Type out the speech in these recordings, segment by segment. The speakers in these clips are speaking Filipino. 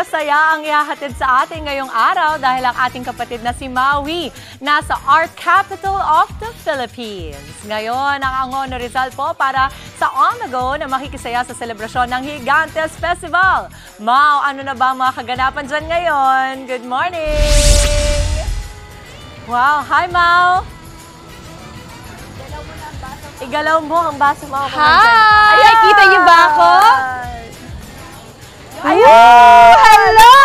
saya ang ihahatid sa atin ngayong araw dahil ang ating kapatid na si Maui nasa Art Capital of the Philippines. Ngayon, ang Angono Rizal po para sa On The Go na makikisaya sa selebrasyon ng Gigantes Festival. Mau, ano na ba ang mga kaganapan dyan ngayon? Good morning! Wow, hi Mau! Igalaw mo ang baso mo. Hi! Ay, kita niyo ba ako? Ayun! Hello!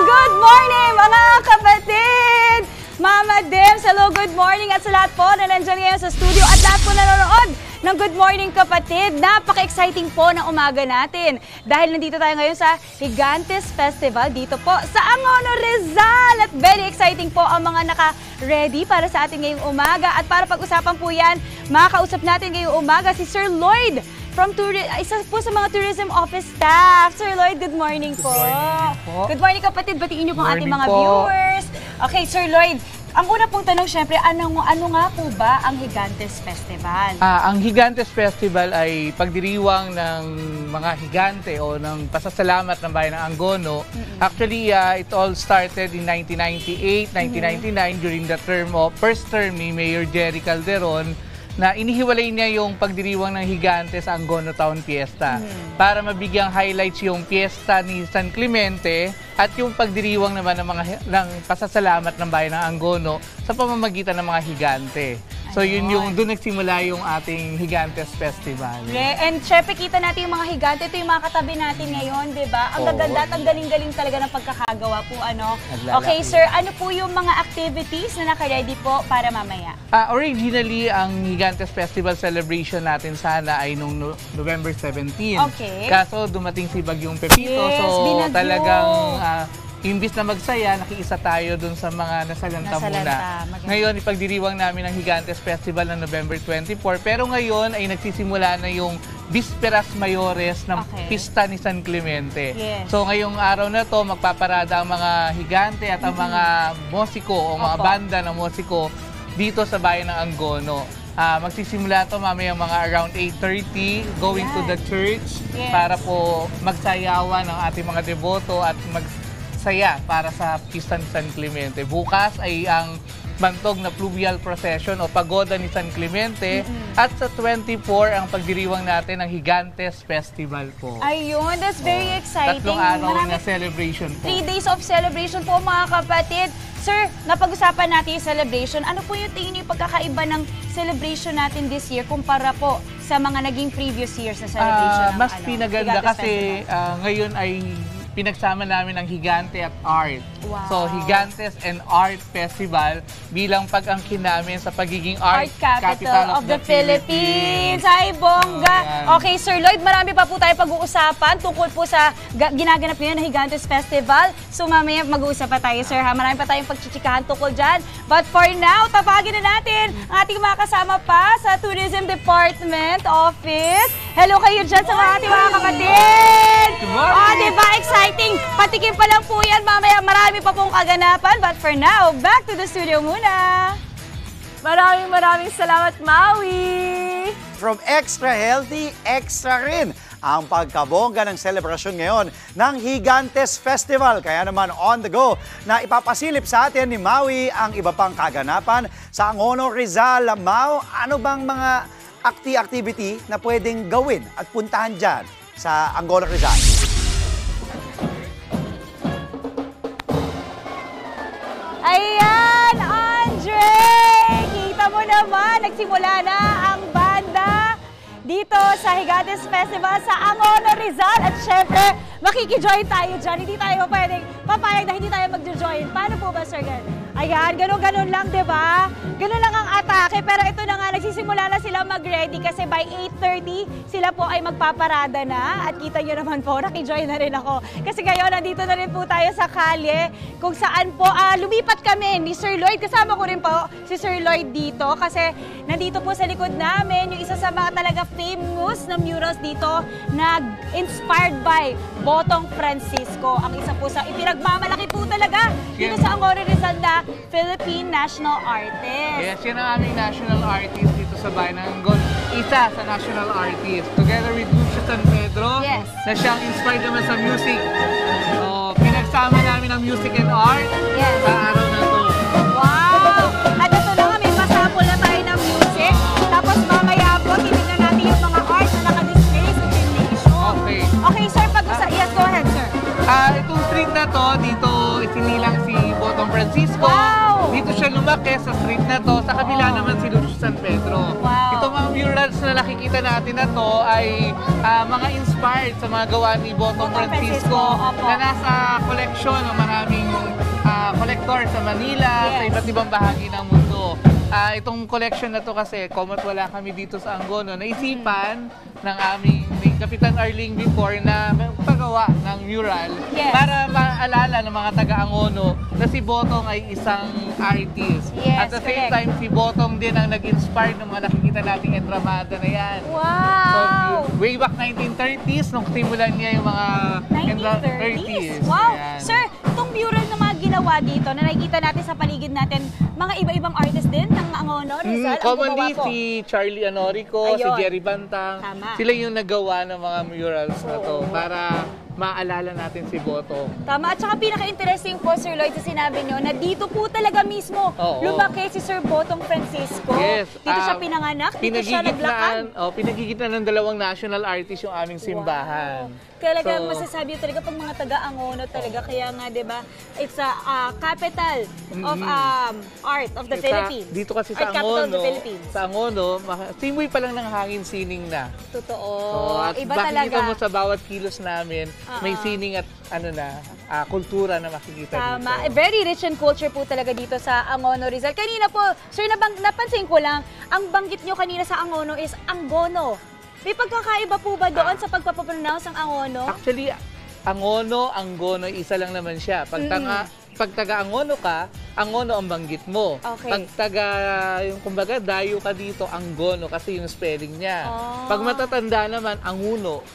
Good morning, mga kapatid! Mama Dems, hello, good morning at sa lahat po na nandiyan ngayon sa studio at lahat po nanonood ng Good Morning Kapatid. Napaka-exciting po ng umaga natin dahil nandito tayo ngayon sa Gigantes Festival dito po sa Angono Rizal at very exciting po ang mga naka-ready para sa ating ngayong umaga at para pag-usapan po yan, makakausap natin ngayong umaga si Sir Lloyd from isa po sa mga Tourism Office staff. Sir Lloyd, good morning po. Good morning po. Good morning kapatid, batiin niyo po ang ating mga viewers. Okay, Sir Lloyd, ang una pong tanong syempre, ano nga po ba ang Gigantes Festival? Ang Gigantes Festival ay pagdiriwang ng mga higante o ng pasasalamat ng bayan ng Angono. Actually, it all started in 1998, 1999 during the first term ni Mayor Jerry Calderon na inihiwalay niya yung pagdiriwang ng higante sa Angono Town Fiesta para mabigyang highlights yung fiesta ni San Clemente at yung pagdiriwang naman ng pasasalamat ng bayan ng Angono sa pamamagitan ng mga higante. So yun yung doon nagsimula yung ating Gigantes Festival. Yeah, and syempre kita natin yung mga higante, ito yung mga katabi natin ngayon, di ba? Ang gaganda at ang galing-galing talaga ng pagkakagawa po, ano? Okay, sir, ano po yung mga activities na naka-ready po para mamaya? Originally, ang Gigantes Festival celebration natin sana ay nung November 17. Okay. Kaso dumating si Bagyong Pepito, yes, so binagyo. Talagang imbis na magsaya, nakiisa tayo dun sa mga nasalanta muna. Ngayon, ipagdiriwang namin ang Gigantes Festival ng November 24. Pero ngayon ay nagsisimula na yung Bisperas Mayores ng Pista ni San Clemente. Yes. So ngayong araw na to, magpaparada ang mga higante at ang mga musiko o mga banda ng musiko dito sa bayan ng Angono. Magsisimula to mamaya mga around 8:30 going to the church para po magsayawan ng ating mga deboto at magsaya para sa Pista ni San Clemente. Bukas ay ang bantog na pluvial procession o pagoda ni San Clemente at sa 24 ang pagdiriwang natin ng Gigantes Festival po. Ayun, that's very exciting. Tatlong araw na celebration po. 3 days of celebration po mga kapatid. Sir, napag-usapan natin yung celebration. Ano po yung tingin yung pagkakaiba ng celebration natin this year kumpara po sa mga naging previous years na celebration? Mas pinaganda kasi ngayon ay pinagsama namin ang Higante at Art. Wow. So, Gigantes and Art Festival bilang pag-angkin namin sa pagiging Art Capital of the Philippines. Ay, bongga! Okay, Sir Lloyd, marami pa po tayo pag-uusapan tungkol po sa ginaganap ngayon na Gigantes Festival. So, mamaya mag-uusap pa tayo, Sir, ha? Marami pa tayong pagchichikahan tungkol dyan. But for now, tabagin na natin ang ating mga kasama pa sa Tourism Department Office. Hello kayo dyan sa mga ating mga kapatid! Good morning! Diba? Exciting! Patikim pa lang po yan. Mamaya marami pa pong kaganapan. But for now, back to the studio muna. Maraming salamat, Maui! From extra healthy, extra rin ang pagkabongga ng selebrasyon ngayon ng Gigantes Festival. Kaya naman on the go na ipapasilip sa atin ni Maui ang iba pang kaganapan sa Angono Rizal. Mau, ano bang mga activity na pwedeng gawin at puntahan dyan sa Angono Rizal? Ayan, Andre! Kita mo naman, nagsimula na ang banda dito sa Gigantes Festival sa Angono Rizal. At syempre, makikijoin tayo dyan. Hindi tayo pwedeng papayag na hindi tayo mag-join. Paano po ba, Sir Gan? Ayan, ganun-ganun lang, di ba? Ganun lang ang atake. Pero ito na nga, nagsisimula na sila mag-ready kasi by 8:30 sila po ay magpaparada na. At kita nyo naman po, nakijoin na rin ako. Kasi ngayon, nandito na rin po tayo sa kalye kung saan po lumipat kami ni Sir Lloyd. Kasama ko rin po si Sir Lloyd dito kasi nandito po sa likod namin yung isa sa mga talaga famous na murals dito na inspired by Botong Francisco. Ang isa po sa ipinagmamalaki po talaga dito sa Angono Rizal na Philippine National Artist. Yes, yan ang aming national artist dito sa bayan ng Angono. Isa sa national artist. Together with Lucio San Pedro, Yes. na siyang inspired naman sa music. So, pinagsama kasama namin ang music and art Yes. sa araw na to. Wow! At ito na nga, may pasample na tayo ng music. Tapos mamaya po, titignan natin yung mga art na naka-display sa gymnasium. Okay. Okay, sir, yes, go ahead, sir. Itong street na to, dito isinilang si Botong Francisco. Wow! Dito siya lumaki sa street na to. Sa kabila naman si Luz San Pedro. Wow. Itong mga murals na nakikita natin na to ay mga inspired sa mga gawa ni Botong Francisco Opo. na nasa collection ng maraming collector sa Manila, sa Yes. iba't ibang bahagi ng mundo. Itong collection na to kasi, komot wala kami dito sa Angono, naisipan ng aming ni Kapitan Arling before na paggawa ng mural Yes. para maalala ng mga taga-Angono na si Botong ay isang artist. Yes, At the same correct. time, si Botong din ang nag-inspire ng mga nakikita nating entramada na yan. So, Wow! way back 1930s, nung simulan niya yung mga 1930s. Wow! Ayan. Sir, itong mural na mga ginawa dito na nakikita natin sa paligid natin, mga iba-ibang artist din ng Angono, Rizal, ang Commonly, gumawa po. si Charlie Anorico, si Ayun. Jerry Bantang, Tama. sila yung nagawa ng mga murals na to Oo. para maalala natin si Botong. Tama. At saka pinaka-interesting po, Sir Lloyd, sa sinabi nyo na dito po talaga mismo Oo. lumaki si Sir Botong Francisco. Yes. Dito siya pinanganak, dito siya naglakad. Pinagigitnaan ng dalawang national artist yung aming simbahan. Talaga So, masasabi yun talaga pag mga taga-Angono talaga. Kaya nga, di ba, it's a capital of art of the Philippines. Dito kasi sa Art capital of Angono, the Philippines. simoy pa lang ng hangin sining na. Totoo. At Iba makikita talaga. mo sa bawat kilos namin, may sining at kultura na makikita Tama. dito. Very rich in culture po talaga dito sa Angono, Rizal. Kanina po, sir, napansin ko lang, ang banggit nyo kanina sa Angono is Angono. May pagkakaiba po ba doon sa pagpapapronounce ng Angono? Actually, Angono, Angono, isa lang naman siya. Pag taga-Angono ka, Angono ang banggit mo. Okay. Pag yung kumbaga, dayo ka dito, Angono, kasi yung spelling niya. Oh. Pag matatanda naman, Anguno.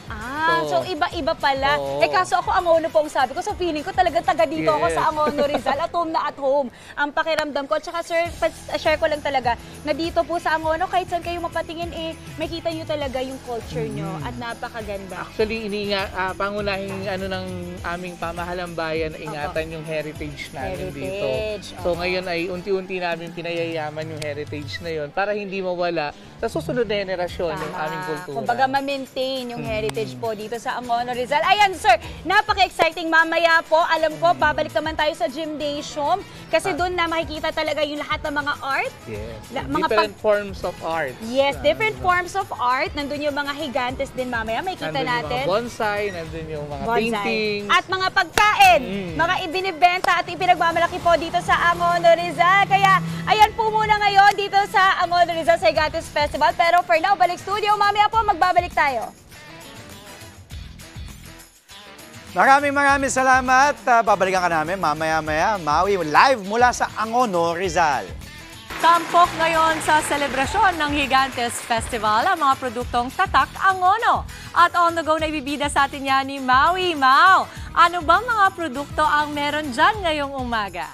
So iba-iba pala. Oo. Kaso ako Angono po ang sabi ko. So feeling ko talaga taga dito ako Yes. sa Angono, Rizal. At home. Ang pakiramdam ko. At saka sir, share ko lang talaga na dito po sa Angono, kahit saan kayo mapatingin, makita nyo talaga yung culture nyo. At napakaganda. Actually, pangunahing ng aming pamahalang bayan na ingatan yung heritage namin dito. So ngayon ay unti-unti namin pinayayaman yung heritage na yun para hindi mawala sa susunod na henerasyon yung aming kultura. Kumbaga ma-maintain yung heritage po dito sa Angono, Rizal. Ayan sir, napaka-exciting. Mamaya po, alam ko, babalik naman tayo sa gymnasium kasi doon na makikita talaga yung lahat ng mga art. Yes. Mga Different forms of art. Yes, different forms of art. Nandun yung mga higantes din mamaya. Makikita Nandun natin. yung mga bonsai, nandun yung mga Bonsai. paintings. At mga pagkain, mga ibinibenta at ipinagmamalaki po dito sa Angono, Rizal. Kaya, ayan po muna ngayon dito sa Angono, Rizal sa Higantes Festival. Pero for now, balik studio. Mamaya po, magbabalik tayo. Maraming salamat. Babalikan ka namin mamaya-maya. Maui live mula sa Angono, Rizal. Tampok ngayon sa selebrasyon ng Higantes Festival ang mga produktong Tatak Angono. At on the go na ibibida sa atin yan ni Maui. Mau, ano bang mga produkto ang meron dyan ngayong umaga?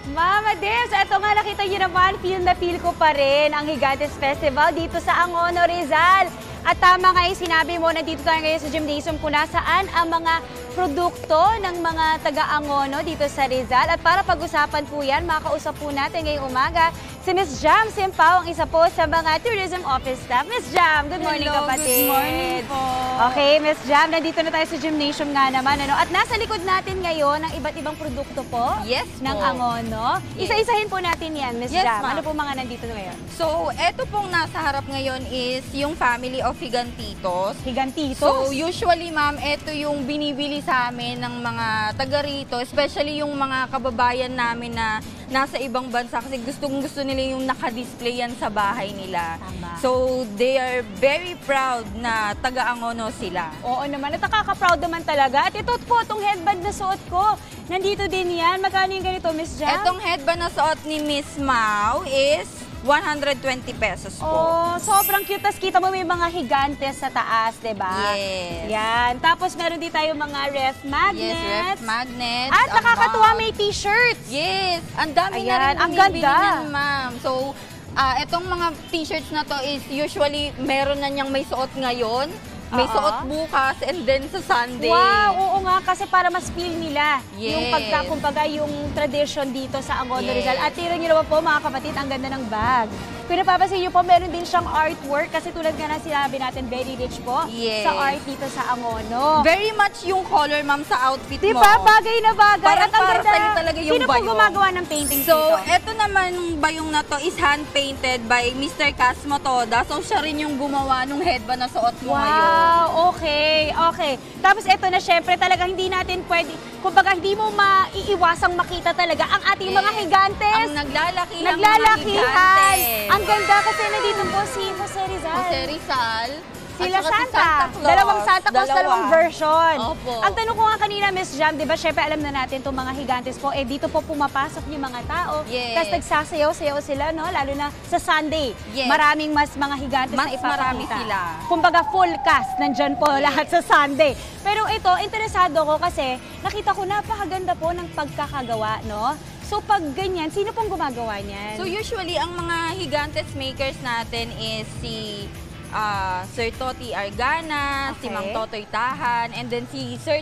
Mama Des, eto nga nakita niyo naman, feel na feel ko pa rin ang Higantes Festival dito sa Angono, Rizal. At tama nga yung sinabi mo, nandito tayo ngayon sa gymnasium kung nasaan ang mga produkto ng mga taga-Angono dito sa Rizal. At para pag-usapan po yan, makausap po natin ngayong umaga si Ms. Jam Simpao, ang isa po sa mga tourism office staff. Ms. Jam, good morning Hello, kapatid. good morning po. Okay, Ms. Jam, nandito na tayo sa gymnasium nga naman. At nasa likod natin ngayon ang iba't ibang produkto po Yes ng po. Angono. Yes. Isa-isahin po natin yan, Ms. Yes, Jam. ma'am. Ano po mga nandito ngayon? So, eto pong nasa harap ngayon is yung family of Higantitos. Higantitos? So, usually ma'am, eto yung binibili sa amin ng mga taga rito, especially yung mga kababayan namin na nasa ibang bansa kasi gustong-gusto nila yung nakadisplay yan sa bahay nila. Tama. So, they are very proud na taga-Angono sila. Oo naman, at nakaka-proud naman talaga. At ito po, itong headband na suot ko. Nandito din yan. Magkano yung ganito, Miss Jam? Etong headband na suot ni Miss Mau is 120 pesos po. Oh, sobrang cute. Tapos kita mo may mga higantes sa taas, di ba? Yes. Yan. Tapos meron din tayo mga ref magnets. Yes, ref magnets. At ang nakakatuwa, mug. may t-shirts. Yes, ang dami na Ayan, rin ang bumibili ganda. niyan, ma'am. So, etong mga t-shirts na to is usually meron na niyang may suot ngayon. may suot bukas and then sa Sunday. Wow, oo nga, kasi para mas feel nila yung Yes. kumbaga yung tradition dito sa Angono Yes. Rizal. At tira nyo naman po mga kapatid, ang ganda ng bag. Kung napapansin nyo po, meron din siyang artwork kasi tulad nga na sinabi natin, very rich po Yes. sa art dito sa Angono. Very much yung color, ma'am, sa outfit Di mo. ba? Bagay na bagay. Parang At ang para ganda. sa'yo talaga yung Sino po bayong. gumagawa ng painting So, dito? eto naman bayong na to is hand-painted by Mr. Casmo Toda. So, siya rin yung gumawa nung headband na suot mo ngayon. Wow, okay, okay. Tapos ito na syempre talaga hindi natin pwede, kumbaga hindi mo maiiwasang makita talaga ang ating mga higantes. Ang naglalaki ang mga Naglalakihan. higantes. Ang ganda kasi nandito po si Jose Rizal. Jose Rizal. Sila at saka si Santa. Claus. Dalawang Santa Claus, Dalawa. dalawang version. Opo. Ang tanong ko nga kanina, Miss Jam, di ba, syempre alam na natin itong mga higantes po, dito po pumapasok yung mga tao. Yes. Tapos nagsasayaw-sayaw sila, no? Lalo na sa Sunday. Yes. Maraming mas mga higantes Mas na ipapakita. marami sila. Kumbaga full cast, nandyan po lahat sa Sunday. Pero ito, interesado ko kasi nakita ko napakaganda po ng pagkakagawa, no? So pag ganyan, sino pong gumagawa niyan? So, usually, ang mga higantes makers natin is si Sir Toti Argana, si Okay. Mang Totoy Tahan, and then si Sir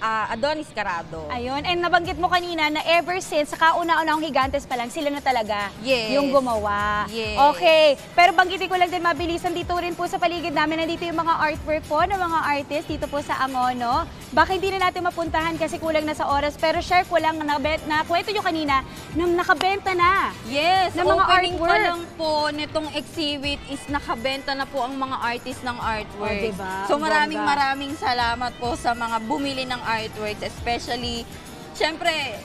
Adonis Carado. Ayun, and nabanggit mo kanina na ever since, sa kauna-unang higantes pa lang, sila na talaga Yes. yung gumawa. Yes. Okay, pero banggitin ko lang din mabilisan dito rin po sa paligid namin, nandito yung mga artwork po ng mga artist dito po sa Angono. Baka hindi na natin mapuntahan kasi kulang na sa oras, pero share ko lang na kwento nyo kanina, nung nakabenta na. Yes, ng mga opening pa artwork. lang po nitong exhibit is nakabenta na po ang mga artist ng artwork. Oh, diba? So Ang maraming salamat po sa mga bumili ng artworks, especially, syempre,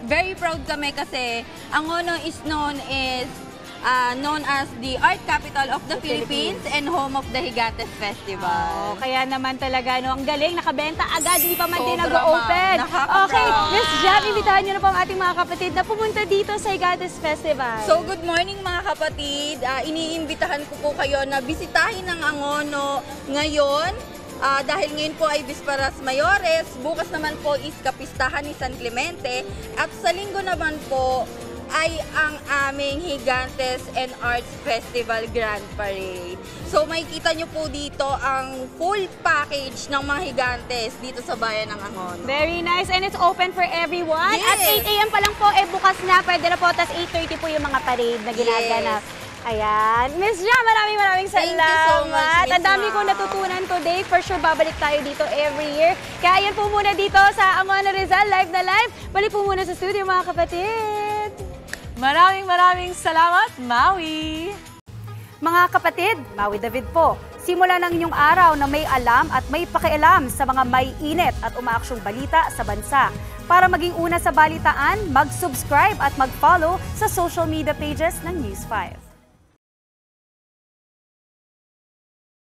very proud kami kasi Angono is known as the art capital of the Philippines and home of the Higantes Festival. Oh, kaya naman talaga, no, ang galing, nakabenta agad, hindi pa man din Sobra, nag-open. ma'am. Nakaka-proud. Okay, Miss Jam, imbitahan nyo na po ang ating mga kapatid na pumunta dito sa Higantes Festival. So, good morning mga kapatid. Iniimbitahan ko po kayo na bisitahin ang Angono ngayon. Dahil ngayon po ay Bisperas Mayores, bukas naman po is Kapistahan ni San Clemente, at sa linggo naman po ay ang aming Higantes and Arts Festival Grand Parade. So makikita nyo po dito ang full package ng mga Higantes dito sa bayan ng Angono. Very nice, and it's open for everyone. Yes. At 8 a.m. pa lang po, bukas na, pwede na po, tas 8:30 po yung mga parade na ginaganap. Yes. Ayan. Miss Jam, maraming Thank salamat. you so much, Miss Ang dami Ma'am. kong natutunan today. For sure, babalik tayo dito every year. Kaya yan po muna dito sa Angono Rizal, live na live. Balik po muna sa studio, mga kapatid. Maraming salamat, Maui! Mga kapatid, Maui David po. Simula ng inyong araw na may alam at may pakialam sa mga may init at umaaksyong balita sa bansa. Para maging una sa balitaan, mag-subscribe at mag-follow sa social media pages ng News 5.